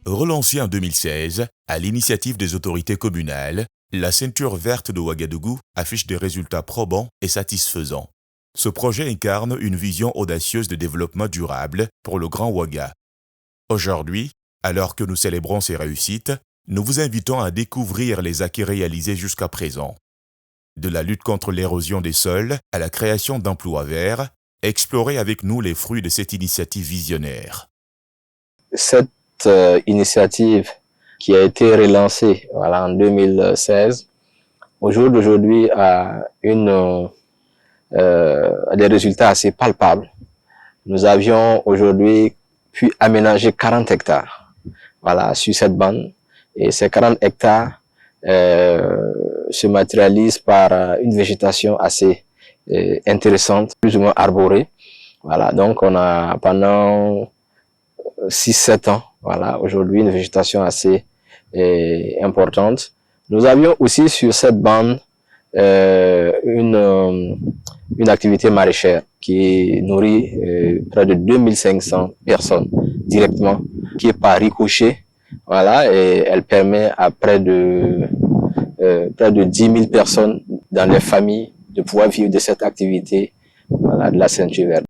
Relancée en 2016, à l'initiative des autorités communales, la ceinture verte de Ouagadougou affiche des résultats probants et satisfaisants. Ce projet incarne une vision audacieuse de développement durable pour le Grand Ouaga. Aujourd'hui, alors que nous célébrons ces réussites, nous vous invitons à découvrir les acquis réalisés jusqu'à présent. De la lutte contre l'érosion des sols à la création d'emplois verts, explorez avec nous les fruits de cette initiative visionnaire. Cette initiative qui a été relancée en 2016, au jour d'aujourd'hui a des résultats assez palpables. Nous avions aujourd'hui pu aménager 40 hectares sur cette bande, et ces 40 hectares se matérialisent par une végétation assez intéressante, plus ou moins arborée. Donc on a pendant 6-7 ans, aujourd'hui une végétation assez importante. Nous avions aussi sur cette bande une activité maraîchère qui nourrit près de 2500 personnes directement, qui est par ricochet, et elle permet à près de 10 000 personnes dans les familles de pouvoir vivre de cette activité de la ceinture verte.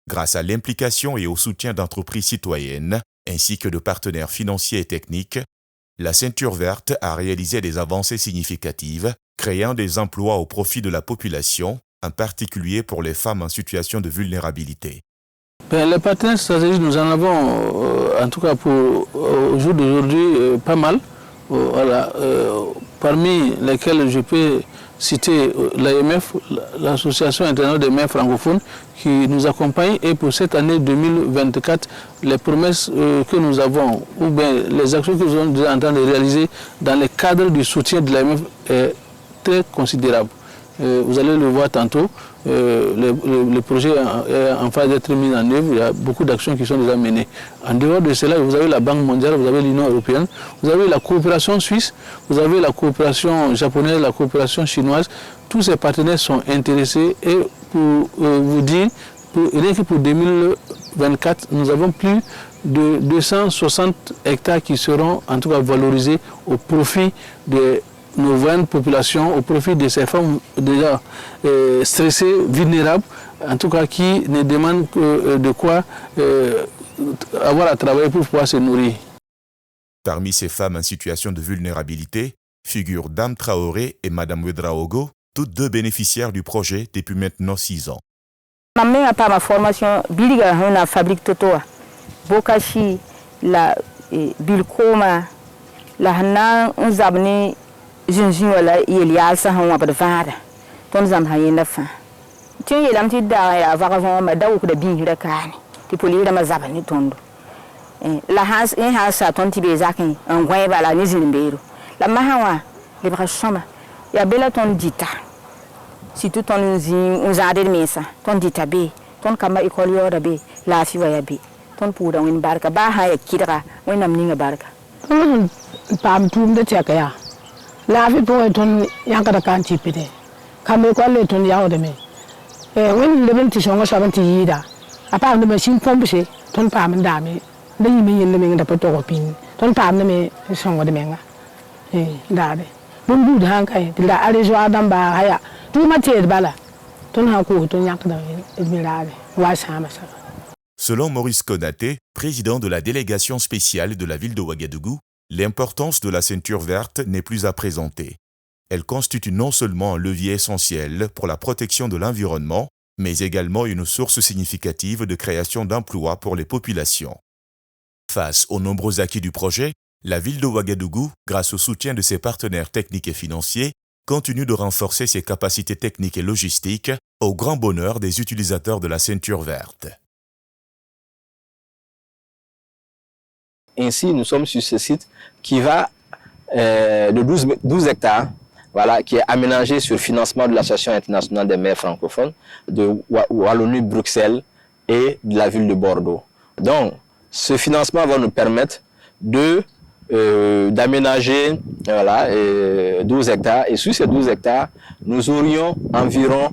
Grâce à l'implication et au soutien d'entreprises citoyennes, ainsi que de partenaires financiers et techniques, la ceinture verte a réalisé des avancées significatives, créant des emplois au profit de la population, en particulier pour les femmes en situation de vulnérabilité. Les partenaires stratégiques, nous en avons, en tout cas au jour d'aujourd'hui, pas mal. Parmi lesquels je peux citer l'AMF, l'Association internationale des maires francophones, qui nous accompagne, et pour cette année 2024, les promesses que nous avons, ou bien les actions que nous sommes déjà en train de réaliser dans le cadre du soutien de l'AMF est très considérable. Vous allez le voir tantôt, le projet est en phase d'être mis en œuvre, il y a beaucoup d'actions qui sont déjà menées. En dehors de cela, vous avez la Banque mondiale, vous avez l'Union européenne, vous avez la coopération suisse, vous avez la coopération japonaise, la coopération chinoise. Tous ces partenaires sont intéressés, et pour vous dire, rien que pour 2024, nous avons plus de 260 hectares qui seront en tout cas valorisés au profit de nos vaines populations, au profit de ces femmes déjà stressées, vulnérables, en tout cas qui ne demandent que de quoi avoir à travailler pour pouvoir se nourrir. Parmi ces femmes en situation de vulnérabilité, figurent Dame Traoré et Madame Ouedraogo, toutes deux bénéficiaires du projet depuis maintenant 6 ans. Ma formation, la fabrique Totoa, Bokashi, la Bilkoma, la Hanan, Zabni, Junjun wala yelial sa han wabd vaada ton zam ha yenda fa tin yelam ti da ya vaga von ma daw ko da bin hira kani ti poli da mazaba ni tondo la has in ha sa ton ti be zakin an gwai bala ni zinbero la mahawa le brachama ya bela ton dita si tout ton zin uzade mesa ton dita be ton kama ikol yoda be la fi waya be ton puda win barka ba ha ya kidra winam ninga barka pam tum de tekaya la vie pour ton yankara kanti pide kame ko le ton yawo de me wen le ben ti songo so ben ti yida apa no machine pompe se ton pam ndame de yimi yen le me nda poto ko pin ton pam ne me songo de menga ndade bon du han kai dilda ale jo adam ba haya tu ma te bala ton ha ko ton yankara admirable wa sama sa. Selon Maurice Konaté, président de la délégation spéciale de la ville de Ouagadougou, l'importance de la ceinture verte n'est plus à présenter. Elle constitue non seulement un levier essentiel pour la protection de l'environnement, mais également une source significative de création d'emplois pour les populations. Face aux nombreux acquis du projet, la ville de Ouagadougou, grâce au soutien de ses partenaires techniques et financiers, continue de renforcer ses capacités techniques et logistiques au grand bonheur des utilisateurs de la ceinture verte. Ainsi, nous sommes sur ce site qui va de 12 hectares, qui est aménagé sur financement de l'Association internationale des maires francophones, de Wallonie-Bruxelles et de la ville de Bordeaux. Donc, ce financement va nous permettre d'aménager 12 hectares. Et sur ces 12 hectares, nous aurions environ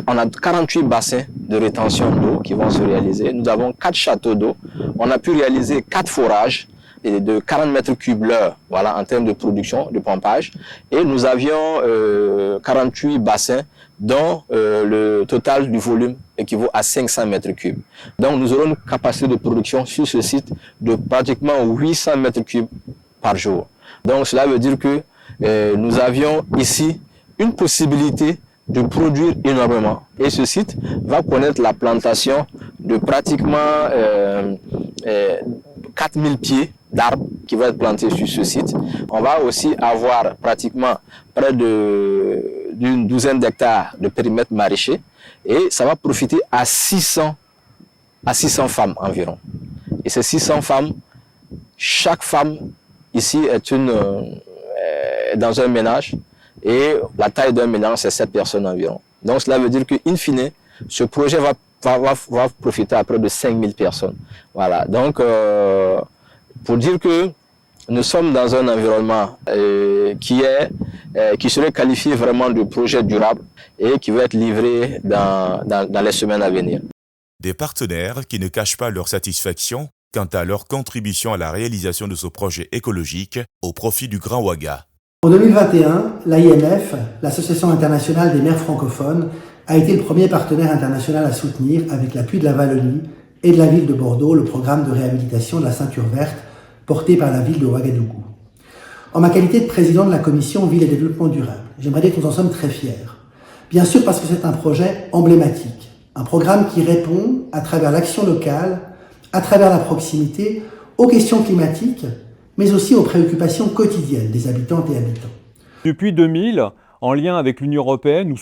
on a 48 bassins de rétention d'eau qui vont se réaliser. Nous avons 4 châteaux d'eau. On a pu réaliser 4 forages de 40 mètres cubes l'heure, voilà, en termes de production, de pompage. Et nous avions 48 bassins dont le total du volume équivaut à 500 mètres cubes. Donc nous aurons une capacité de production sur ce site de pratiquement 800 mètres cubes par jour. Donc cela veut dire que nous avions ici une possibilité de produire énormément. Et ce site va connaître la plantation de pratiquement 4000 pieds d'arbres qui vont être plantés sur ce site. On va aussi avoir pratiquement près d'une douzaine d'hectares de périmètre maraîcher et ça va profiter à 600 femmes environ. Et ces 600 femmes, chaque femme ici est dans un ménage et la taille d'un ménage c'est 7 personnes environ. Donc cela veut dire qu'in fine, ce projet va profiter à près de 5000 personnes. Voilà, donc pour dire que nous sommes dans un environnement qui serait qualifié vraiment de projet durable et qui va être livré dans les semaines à venir. Des partenaires qui ne cachent pas leur satisfaction quant à leur contribution à la réalisation de ce projet écologique au profit du Grand Ouaga. En 2021, l'AIMF, l'Association internationale des maires francophones, a été le premier partenaire international à soutenir, avec l'appui de la Wallonie et de la ville de Bordeaux, le programme de réhabilitation de la ceinture verte porté par la ville de Ouagadougou. En ma qualité de président de la commission Ville et Développement Durable, j'aimerais dire que nous en sommes très fiers. Bien sûr parce que c'est un projet emblématique, un programme qui répond, à travers l'action locale, à travers la proximité, aux questions climatiques, mais aussi aux préoccupations quotidiennes des habitantes et habitants. Depuis 2000, en lien avec l'Union européenne, nous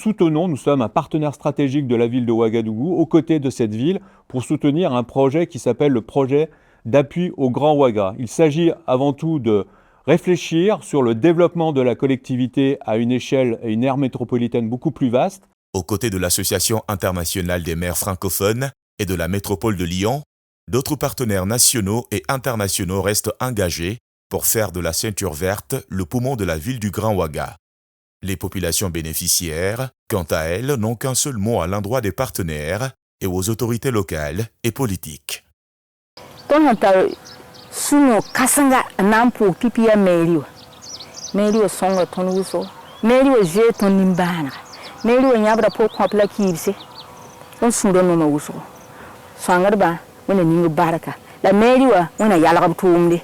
sommes un partenaire stratégique de la ville de Ouagadougou, aux côtés de cette ville, pour soutenir un projet qui s'appelle le projet d'appui au Grand Ouaga. Il s'agit avant tout de réfléchir sur le développement de la collectivité à une échelle et une aire métropolitaine beaucoup plus vaste. Aux côtés de l'Association internationale des maires francophones et de la métropole de Lyon, d'autres partenaires nationaux et internationaux restent engagés pour faire de la ceinture verte le poumon de la ville du Grand Ouaga. Les populations bénéficiaires, quant à elles, n'ont qu'un seul mot à l'endroit des partenaires et aux autorités locales et politiques. La mairie wa wana yalgab tumde